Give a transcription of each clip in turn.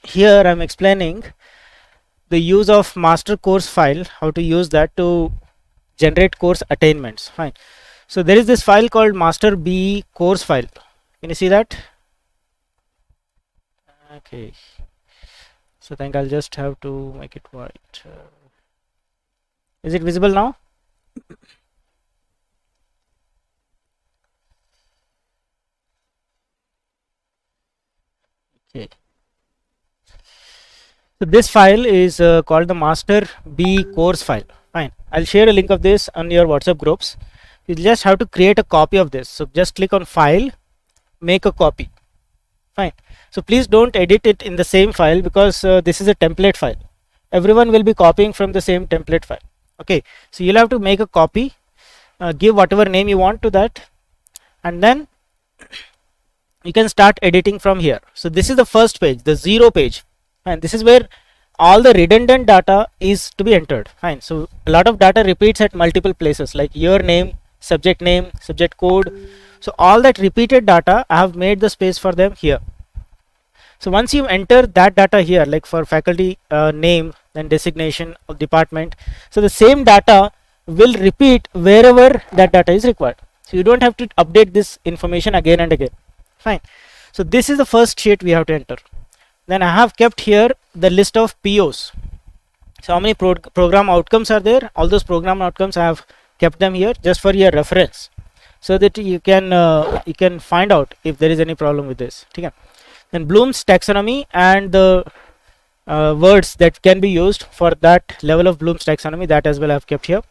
here I'm explaining the use of master course file, how to use that to generate course attainments. Fine. So there is this file called master B course file. Can you see that? Okay. So I think I'll just have to make it white. Is it visible now? Okay. So this file is called the master B course file. Fine. I'll share a link of this on your WhatsApp groups. You just have to create a copy of this. So just click on file, make a copy. Fine. So please don't edit it in the same file, because this is a template file. Everyone will be copying from the same template file. Okay. So you'll have to make a copy, give whatever name you want to that, and then you can start editing from here. So this is the first page, the 0 page, and this is where all the redundant data is to be entered. Fine. So a lot of data repeats at multiple places, like your name, subject code. So all that repeated data, I have made the space for them here. So once you enter that data here, like for faculty name, then designation of department, so the same data will repeat wherever that data is required. So you don't have to update this information again and again. Fine. So this is the first sheet we have to enter. Then I have kept here the list of POs. So how many program outcomes are there? All those program outcomes I have kept them here just for your reference, so that you can find out if there is any problem with this. Okay. Then Bloom's taxonomy and the words that can be used for that level of Bloom's taxonomy, that as well I have kept here.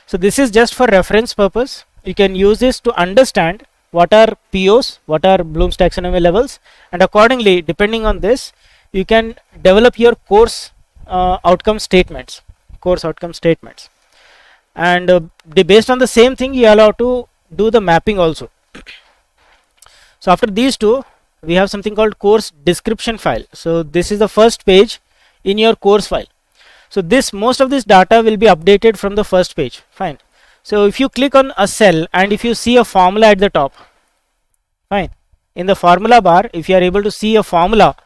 So this is just for reference purpose. You can use this to understand what are POs, what are Bloom's taxonomy levels, and accordingly, depending on this, you can develop your course outcome statements. And based on the same thing, you are allowed to do the mapping also. So after these two, we have something called course description file. So this is the first page in your course file. So most of this data will be updated from the first page. Fine. So if you click on a cell and if you see a formula at the top, fine, in the formula bar, if you are able to see a formula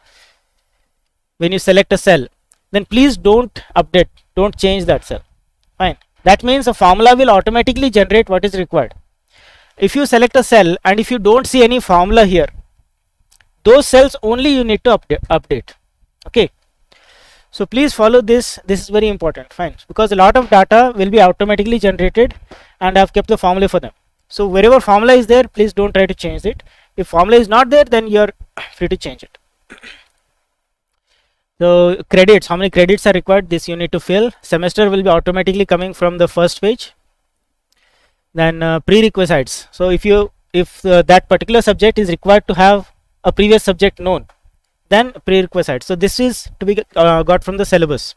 when you select a cell, then please don't change that cell. Fine. That means the formula will automatically generate what is required. If you select a cell and if you don't see any formula here, those cells only you need to update. Okay. So please follow this. This is very important. Fine. Because a lot of data will be automatically generated, and I have kept the formula for them. So wherever formula is there, please don't try to change it. If formula is not there, then you're free to change it. So credits, how many credits are required, this you need to fill. Semester will be automatically coming from the first page. Then prerequisites. So if that particular subject is required to have a previous subject known, then prerequisites. So this is to be got from the syllabus.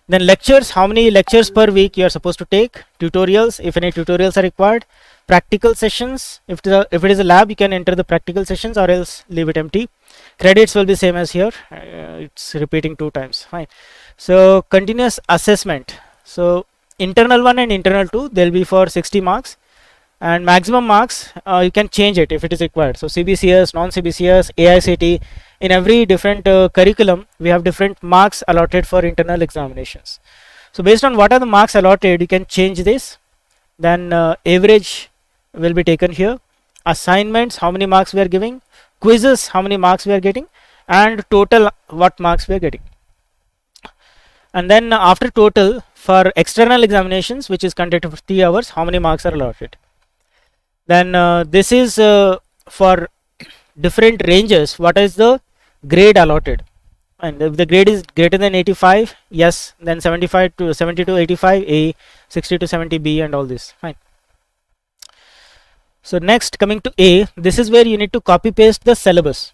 Then lectures, how many lectures per week you are supposed to take. Tutorials, if any tutorials are required. Practical sessions, if it is a lab, you can enter the practical sessions or else leave it empty. Credits will be same as here, it's repeating 2 times. Fine. So continuous assessment. So internal 1 and internal 2, they'll be for 60 marks, and maximum marks you can change it if it is required. So CBCS, non-CBCS, AICT, in every different curriculum we have different marks allotted for internal examinations. So based on what are the marks allotted, you can change this. Then average will be taken here. Assignments, how many marks we are giving. Quizzes, how many marks we are getting, and total, what marks we are getting. And then after total, for external examinations, which is conducted for 3 hours, how many marks are allotted. Then this is for different ranges, what is the grade allotted. And if the grade is greater than 85, yes, then 75 to 70 to 85 A, 60 to 70 B, and all this. Fine. So next, coming to A, this is where you need to copy paste the syllabus.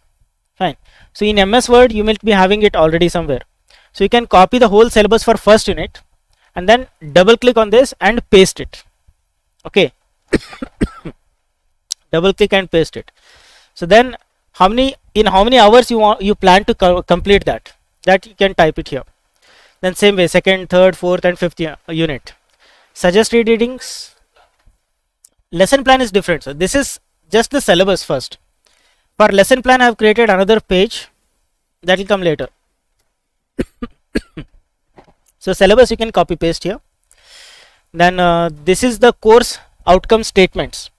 Fine. So in MS Word, you might be having it already somewhere. So you can copy the whole syllabus for first unit and then double click on this and paste it. Okay. Double click and paste it. So then in how many hours you plan to complete that you can type it here. Then same way, second, third, fourth, and fifth unit. Suggested readings. Lesson plan is different. So this is just the syllabus first. For lesson plan, I have created another page. that will come later. So syllabus you can copy paste here. Then this is the course outcome statements.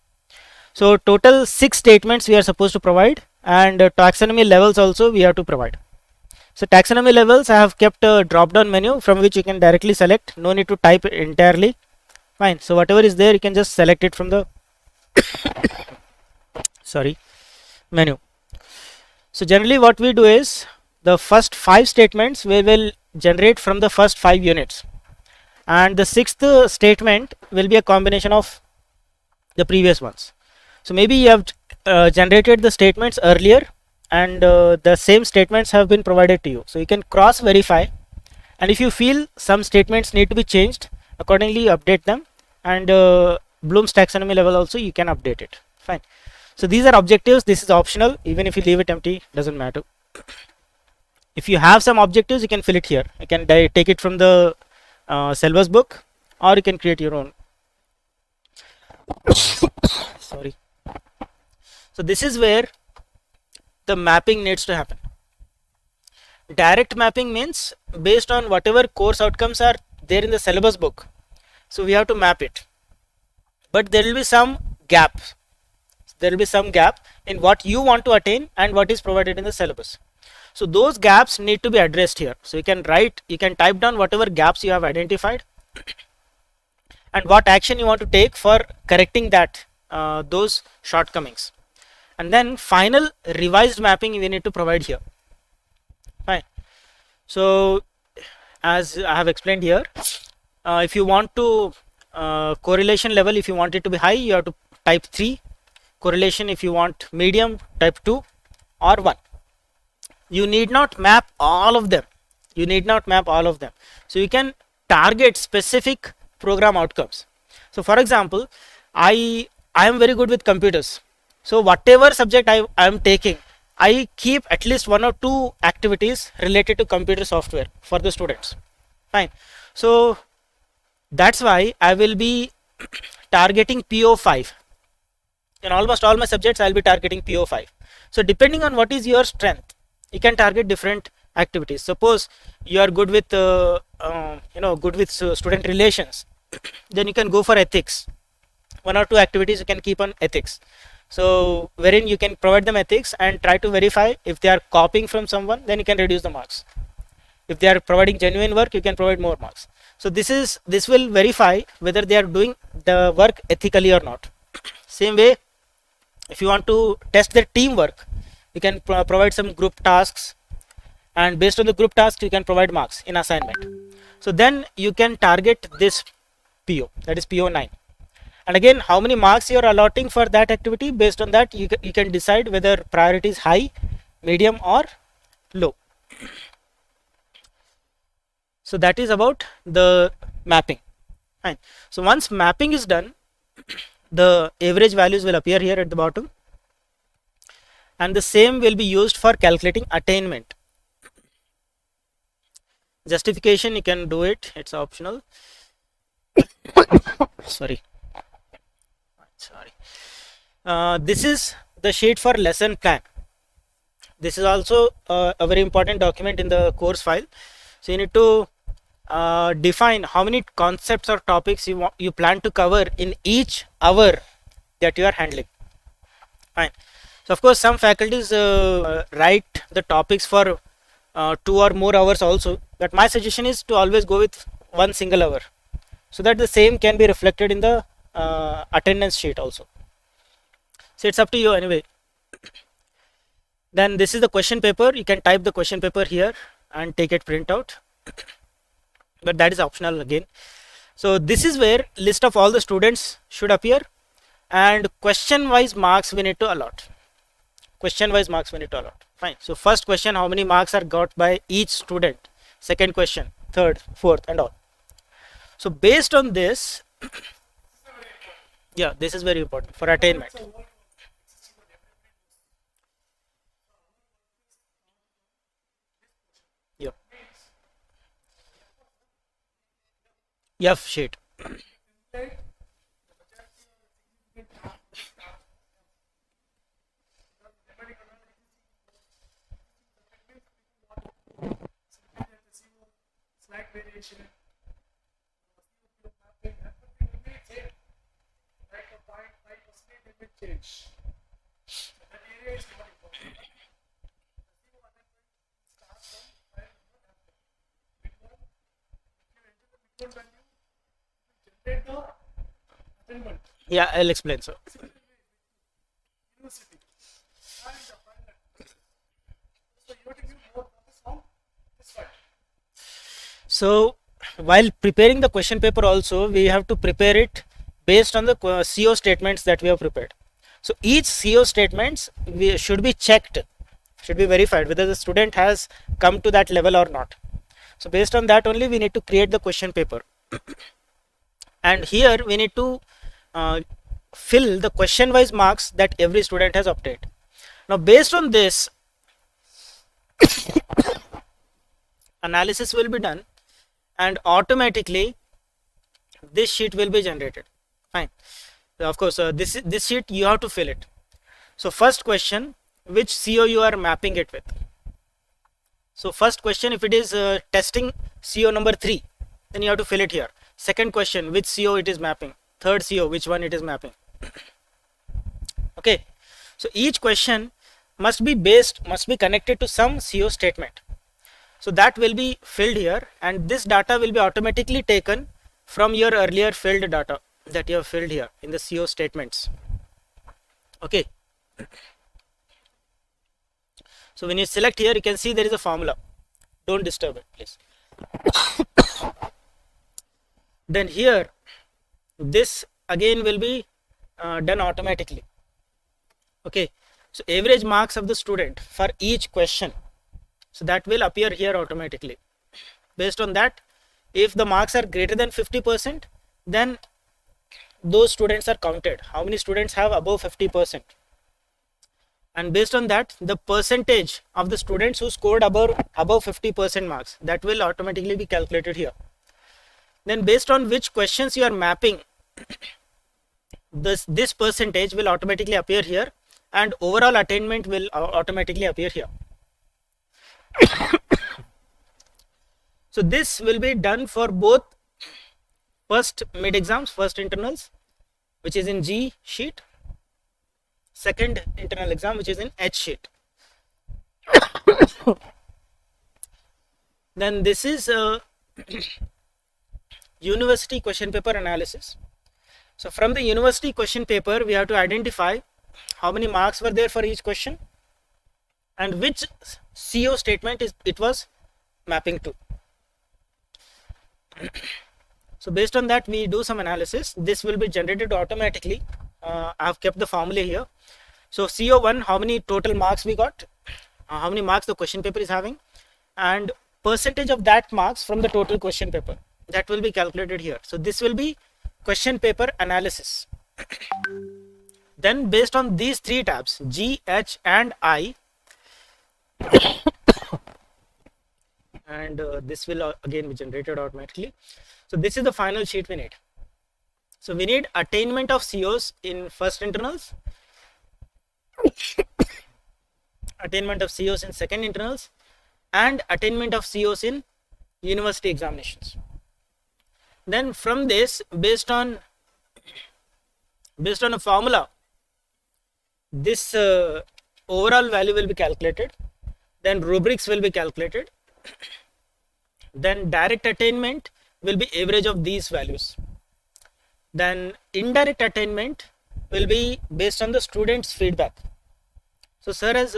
So total 6 statements we are supposed to provide, and taxonomy levels also we have to provide. So taxonomy levels, I have kept a drop down menu from which you can directly select, no need to type it entirely. Fine. So whatever is there you can just select it from the sorry menu. So generally what we do is the first 5 statements we will generate from the first 5 units, and the 6th statement will be a combination of the previous ones. So maybe you have generated the statements earlier, and the same statements have been provided to you, so you can cross verify, and if you feel some statements need to be changed, accordingly update them, and Bloom's taxonomy level also you can update it. Fine. So these are objectives. This is optional. Even if you leave it empty, doesn't matter. If you have some objectives, you can fill it here. You can take it from the syllabus book, or you can create your own. Sorry. So this is where the mapping needs to happen. Direct mapping means based on whatever course outcomes are there in the syllabus book, so we have to map it, but there will be some gap. There will be some gap in what you want to attain and what is provided in the syllabus. So those gaps need to be addressed here. So you can type down whatever gaps you have identified and what action you want to take for correcting that those shortcomings, and then final revised mapping we need to provide here. Fine. So as I have explained here, if you want to correlation level, if you want it to be high, you have to type 3. Correlation, if you want medium, type 2 or 1. You need not map all of them. You need not map all of them. So you can target specific program outcomes. So for example, I am very good with computers. So whatever subject I am taking, I keep at least 1 or 2 activities related to computer software for the students. Fine. So that's why I will be targeting PO5. In almost all my subjects, I'll be targeting PO5. So depending on what is your strength, you can target different activities. Suppose you are good with student relations, then you can go for ethics. 1 or 2 activities you can keep on ethics. So wherein you can provide them ethics and try to verify if they are copying from someone, then you can reduce the marks. If they are providing genuine work, you can provide more marks. So this will verify whether they are doing the work ethically or not. Same way, if you want to test their teamwork, you can provide some group tasks, and based on the group tasks you can provide marks in assignment. So then you can target this PO, that is PO9, and again how many marks you are allotting for that activity. Based on that you can decide whether priority is high, medium or low. So that is about the mapping. Fine. So once mapping is done, the average values will appear here at the bottom, and the same will be used for calculating attainment. Justification, you can do it, it's optional. Sorry. This is the sheet for lesson plan. This is also a very important document in the course file. So you need to define how many concepts or topics you plan to cover in each hour that you are handling. Fine. So of course some faculties write the topics for 2 or more hours also, but my suggestion is to always go with 1 single hour, so that the same can be reflected in the attendance sheet also. So it's up to you anyway. Then this is the question paper. You can type the question paper here and take it print out, but that is optional again. So this is where list of all the students should appear, and question wise marks we need to allot. Question wise marks we need to allot. Fine. So first question, how many marks are got by each student. Second question, third, fourth and all. So based on this, yeah, this is very important for attainment. Yeah. F sheet. slight variation, everything will be same. Like a 0.5% it will change. So that area is not important. The CO attachment starts from file number F1. If you enter the value, generate the attachment. Yeah, I'll explain, sir. University and the file number. So you have to give more focus on this file. So while preparing the question paper also, we have to prepare it based on the CO statements that we have prepared. So each CO statements should be checked, should be verified whether the student has come to that level or not. So based on that only we need to create the question paper. And here we need to fill the question wise marks that every student has obtained. Now based on this, analysis will be done and automatically this sheet will be generated. Fine. Of course, this sheet you have to fill it. So first question, which CO you are mapping it with. So first question, if it is testing CO number 3, then you have to fill it here. Second question, which CO it is mapping. Third CO, which one it is mapping. Okay. So each question must be connected to some CO statement. So that will be filled here, and this data will be automatically taken from your earlier filled data that you have filled here in the CO statements. Okay. So when you select here, you can see there is a formula. Don't disturb it, please. Then here, this again will be done automatically. Okay. So average marks of the student for each question. So that will appear here automatically. Based on that, if the marks are greater than 50%, then those students are counted. How many students have above 50%? And based on that, the percentage of the students who scored above 50% marks, that will automatically be calculated here. Then based on which questions you are mapping, this percentage will automatically appear here, and overall attainment will automatically appear here. So this will be done for both first mid exams, first internals, which is in G sheet, second internal exam, which is in H sheet. Then this is university question paper analysis. So from the university question paper, we have to identify how many marks were there for each question and which CO statement it was mapping to. So based on that, we do some analysis. This will be generated automatically. I have kept the formula here. So CO1, how many total marks we got, how many marks the question paper is having, and percentage of that marks from the total question paper, that will be calculated here. So this will be question paper analysis. Then based on these three tabs, G, H and I, and this will again be generated automatically. So this is the final sheet we need. So we need attainment of COs in first internals, attainment of COs in second internals, and attainment of COs in university examinations. Then from this, based on a formula, this overall value will be calculated. Then rubrics will be calculated. Then direct attainment will be average of these values. Then indirect attainment will be based on the students' feedback. So sir, as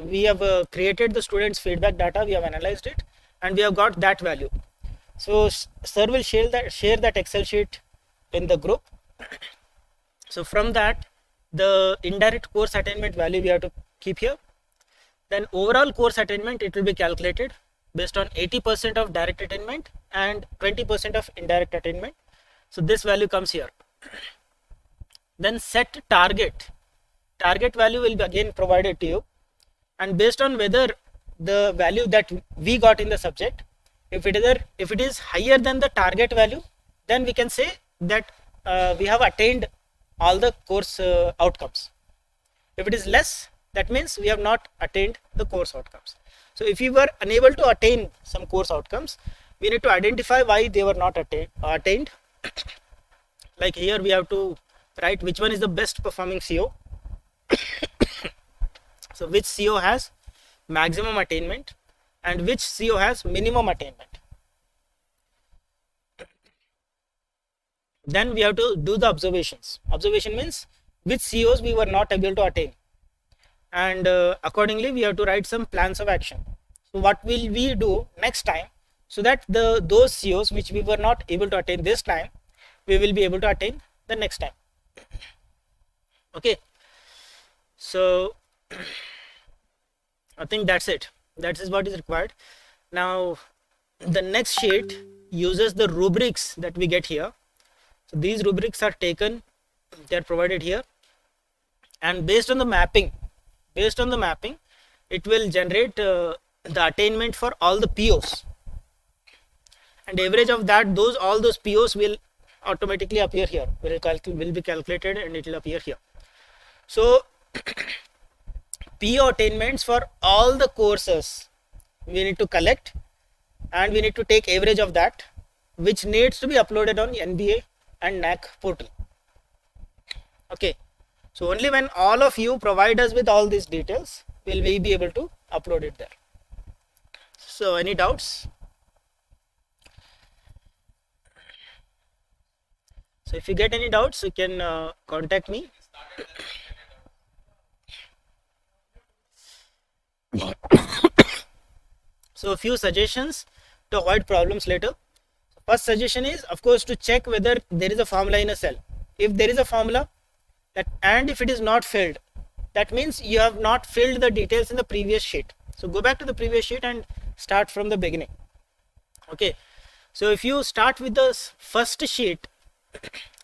we have created the students' feedback data, we have analyzed it, and we have got that value. So sir will share that Excel sheet in the group. So from that, the indirect course attainment value we have to keep here. Then overall course attainment, it will be calculated based on 80% of direct attainment and 20% of indirect attainment. So this value comes here. Then set target value will be again provided to you, and based on whether the value that we got in the subject, if it is higher than the target value, then we can say that we have attained all the course outcomes. If it is less, that means we have not attained the course outcomes. So if you were unable to attain some course outcomes, we need to identify why they were not attained. Like here we have to write which one is the best performing CO. So which CO has maximum attainment and which CO has minimum attainment. Then we have to do the observations. Observation means which COs we were not able to attain, and accordingly we have to write some plans of action. So what will we do next time, so that those COs which we were not able to attain this time, we will be able to attain the next time. Okay, so I think that's it. That is what is required. Now the next sheet uses the rubrics that we get here. So these rubrics are taken, they are provided here, and based on the mapping, it will generate the attainment for all the POs, and average of that, all those POs will automatically appear here, will be calculated, and it will appear here. So PO attainments for all the courses we need to collect, and we need to take average of that, which needs to be uploaded on NBA and NAC portal. Okay, so only when all of you provide us with all these details will we be able to upload it there. So any doubts? So if you get any doubts, you can contact me. So a few suggestions to avoid problems later. First suggestion is, of course, to check whether there is a formula in a cell. If there is a formula, and if it is not filled, that means you have not filled the details in the previous sheet. So go back to the previous sheet and start from the beginning. Okay, so if you start with the first sheet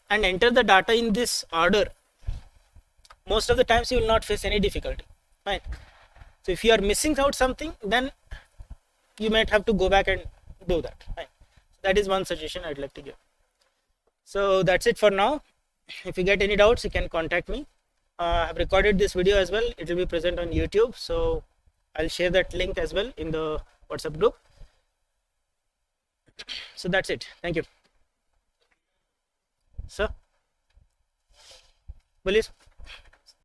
and enter the data in this order, most of the times you will not face any difficulty. Fine. So if you are missing out something, then you might have to go back and do that. Fine. That is one suggestion I'd like to give. So that's it for now. If you get any doubts, you can contact me. I have recorded this video as well. It will be present on YouTube. So I'll share that link as well in the WhatsApp group. So that's it. Thank you. Sir? Please.